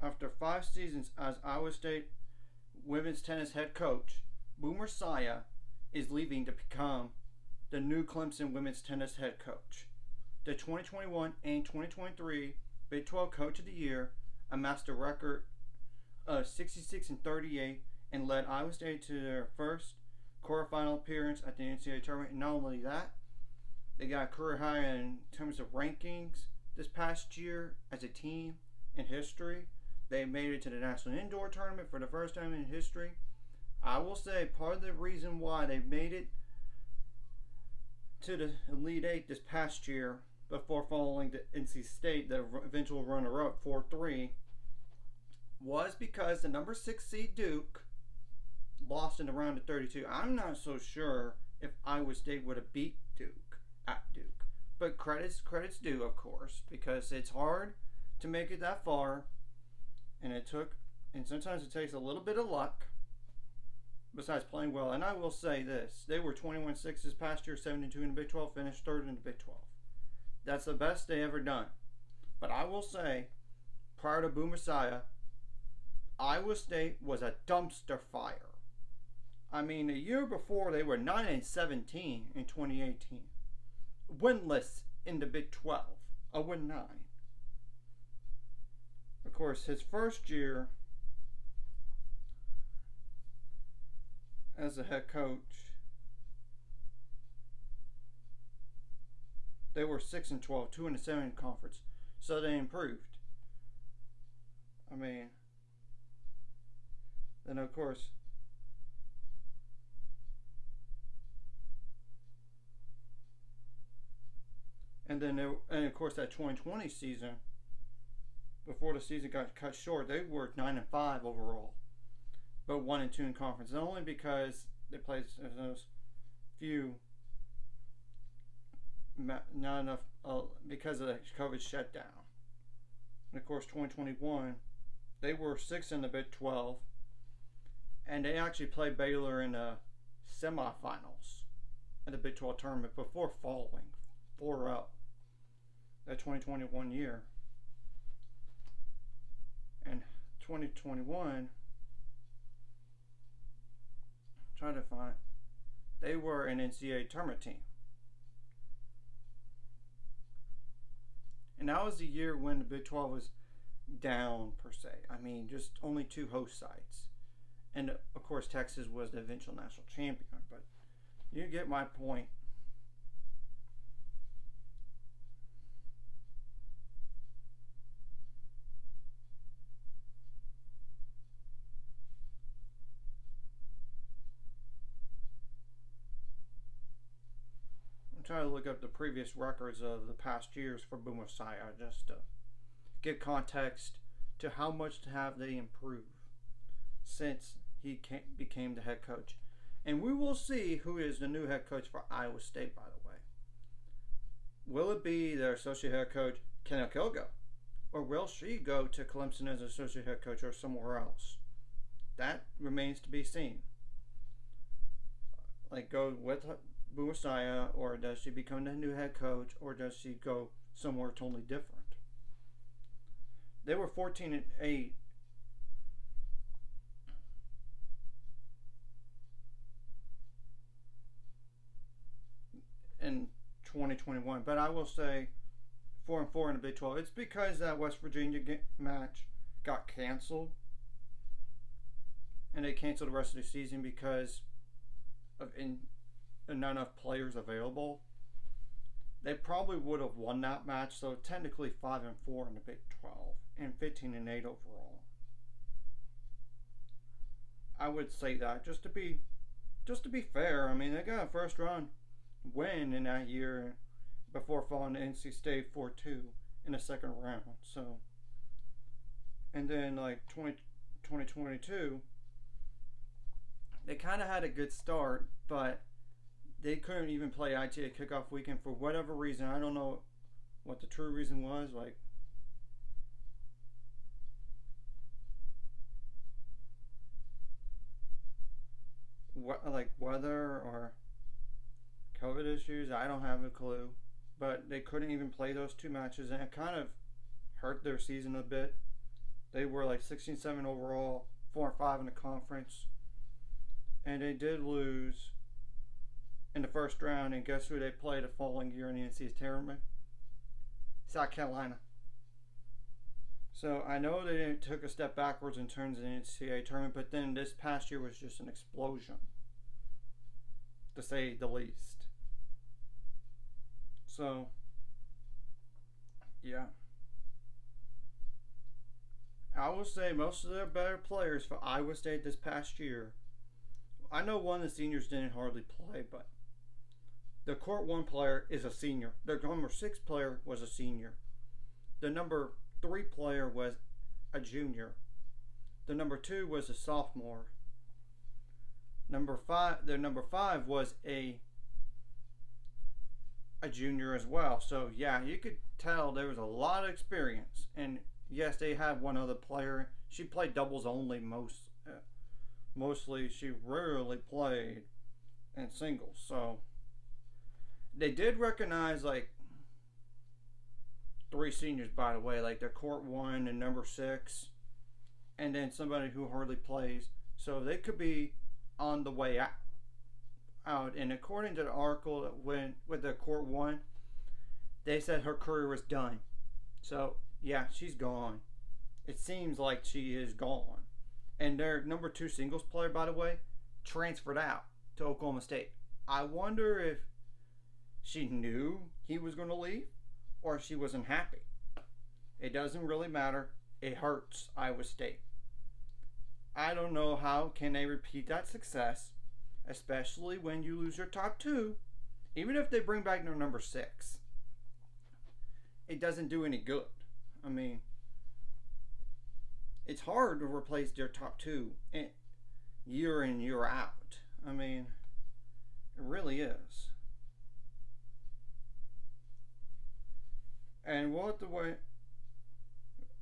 After 5 seasons as Iowa State women's tennis head coach, Boomer Saia is leaving to become the new Clemson women's tennis head coach. The 2021 and 2023 Big 12 Coach of the Year amassed a record of 66 and 38 and led Iowa State to their first quarterfinal appearance at the NCAA tournament. And not only that, they got a career high in terms of rankings this past year as a team in history. They made it to the National Indoor Tournament for the first time in history. I will say part of the reason why they made it to the Elite Eight this past year before falling to NC State, the eventual runner-up 4-3, was because the number 6 seed Duke lost in the round of 32. I'm not so sure if Iowa State would have beat Duke at Duke. But credits due, of course, because it's hard to make it that far. And sometimes it takes a little bit of luck besides playing well. And I will say this, they were 21-6 this past year, 7-2 in the Big 12, finished third in the Big 12. That's the best they ever done. But I will say, prior to Boomer Saia, Iowa State was a dumpster fire. I mean, a year before they were 9-17 in 2018. Winless in the Big 12. 0-9. Of course, his first year as a head coach, they were 6-12, 2-7 in conference. So they improved. I mean, then of course, and of course that 2020 season, before the season got cut short, they were 9-5 overall, but 1-2 in conference. And only because they played those few, not enough, because of the COVID shutdown. And of course, 2021, they were 6 in the Big 12, and they actually played Baylor in the semifinals in the Big 12 tournament before falling 4-0 that 2021 year. And 2021, trying to find, they were an NCAA tournament team. And that was the year when the Big 12 was down, per se. I mean, just only 2 host sites. And of course, Texas was the eventual national champion. But you get my point. I'm trying to look up the previous records of the past years for Boomer Saia just to get context to how much have they improved since he became the head coach. And we will see who is the new head coach for Iowa State, by the way. Will it be their associate head coach, Kenna Kilgo? Or will she go to Clemson as associate head coach or somewhere else? That remains to be seen. Like, go with Boomer Saia, or does she become the new head coach, or does she go somewhere totally different? They were 14-8 in 2021, but I will say 4-4 in the Big 12. It's because that West Virginia match got canceled, and they canceled the rest of the season because of not enough players available. They probably would have won that match, so technically 5-4 in the Big 12 and 15-8 overall. I would say that just to be fair. I mean, they got a first round win in that year before falling to NC State 4-2 in the second round. So, and then like 2022, they kind of had a good start, but they couldn't even play ITA kickoff weekend for whatever reason. I don't know what the true reason was. Like, weather or COVID issues. I don't have a clue. But they couldn't even play those 2 matches, and it kind of hurt their season a bit. They were like 16-7 overall, 4-5 in the conference, and they did lose in the first round. And guess who they played the following year in the NCAA tournament? South Carolina. So I know they took a step backwards in terms of the NCAA tournament, but then this past year was just an explosion, to say the least. So, yeah. I will say most of their better players for Iowa State this past year. I know one of the seniors didn't hardly play, but the court 1 player is a senior. The number 6 player was a senior. The number 3 player was a junior. The number 2 was a sophomore. The number 5 was a junior as well. So yeah, you could tell there was a lot of experience. And yes, they had one other player. She played doubles only mostly. She rarely played in singles. So they did recognize like 3 seniors, by the way, like their court 1 and number 6, and then somebody who hardly plays. So they could be on the way out. And according to the article that went with the court 1, they said her career was done. So yeah, she's gone. It seems like she is gone. And their number 2 singles player, by the way, transferred out to Oklahoma State. I wonder if she knew he was going to leave, or she wasn't happy. It doesn't really matter. It hurts Iowa State. I don't know how can they repeat that success, especially when you lose your top 2, even if they bring back their number 6. It doesn't do any good. I mean, it's hard to replace their top 2 year in, year out. I mean, it really is. And we'll have to wait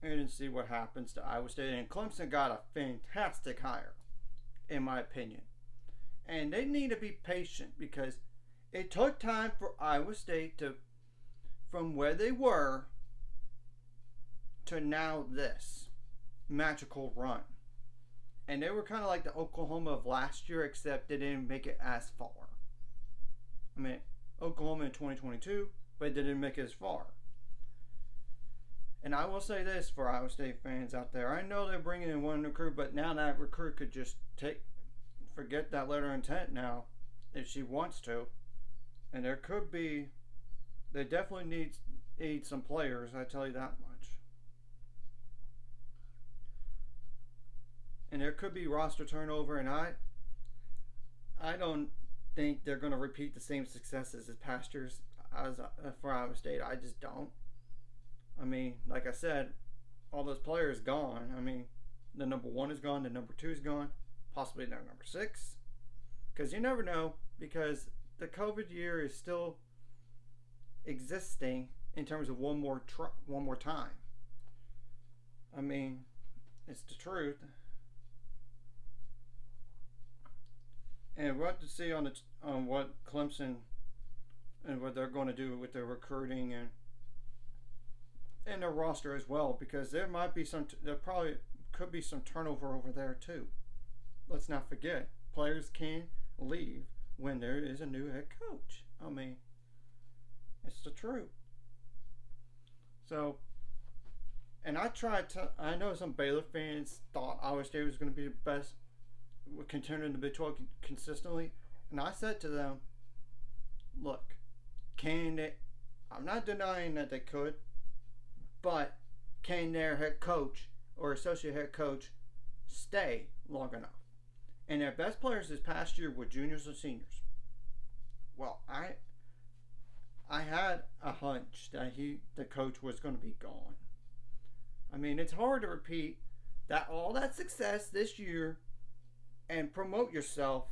and see what happens to Iowa State. And Clemson got a fantastic hire, in my opinion. And they need to be patient because it took time for Iowa State to, from where they were to now this magical run. And they were kind of like the Oklahoma of last year, except they didn't make it as far. I mean, Oklahoma in 2022, but they didn't make it as far. And I will say this for Iowa State fans out there. I know they're bringing in one recruit, but now that recruit could just forget that letter of intent now if she wants to. And they definitely need some players, I tell you that much. And there could be roster turnover, and I don't think they're going to repeat the same successes as past years for Iowa State. I just don't. I mean, like I said, all those players gone. I mean, the number 1 is gone, the number 2 is gone, possibly their number 6. Because you never know, because the COVID year is still existing in terms of one more time. I mean, it's the truth. And we'll have to see on what Clemson and what they're going to do with their recruiting and their roster as well, because there probably could be some turnover over there too. Let's not forget, players can leave when there is a new head coach. I mean, it's the truth. So, and I know some Baylor fans thought Iowa State was going to be the best contender in the Big 12 consistently, and I said to them, look, I'm not denying that they could, but can their head coach or associate head coach stay long enough? And their best players this past year were juniors and seniors. Well, I had a hunch that the coach was going to be gone. I mean, it's hard to repeat all that success this year and promote yourself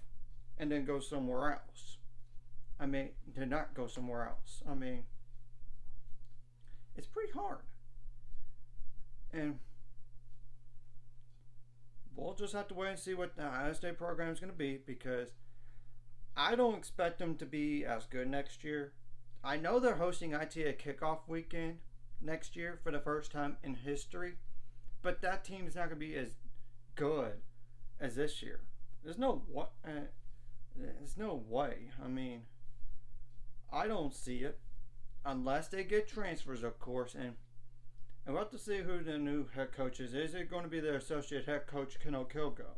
and then go somewhere else. I mean, to not go somewhere else. I mean, it's pretty hard. And we'll just have to wait and see what the Iowa State program is going to be, because I don't expect them to be as good next year. I know they're hosting ITA kickoff weekend next year for the first time in history, but that team is not going to be as good as this year. There's no what. There's no way. I mean, I don't see it unless they get transfers, of course, and we'll have to see who the new head coach is. Is it going to be their associate head coach, Ken Kilgo?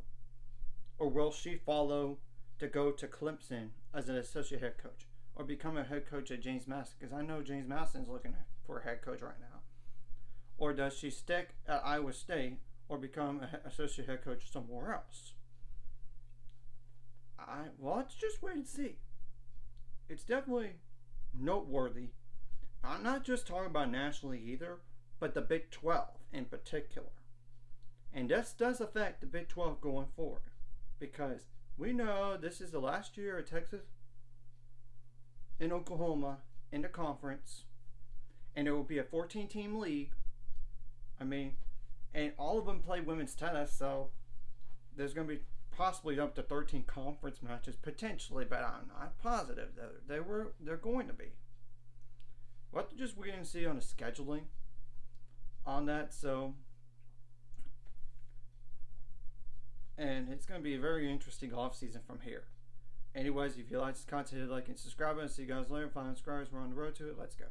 Or will she follow to go to Clemson as an associate head coach? Or become a head coach at James Madison? Because I know James Madison is looking for a head coach right now. Or does she stick at Iowa State or become an associate head coach somewhere else? Well, let's just wait and see. It's definitely noteworthy. I'm not just talking about nationally either, but the Big 12 in particular. And this does affect the Big 12 going forward, because we know this is the last year of Texas and Oklahoma in the conference, and it will be a 14-team league. I mean, and all of them play women's tennis, so there's going to be possibly up to 13 conference matches potentially, but I'm not positive that they're going to be. We'll have to just wait and see on the scheduling on that. So, and it's going to be a very interesting off season from here. Anyways, if you like this content, like and subscribe, and see you guys later. 5 subscribers, we're on the road to it. Let's go.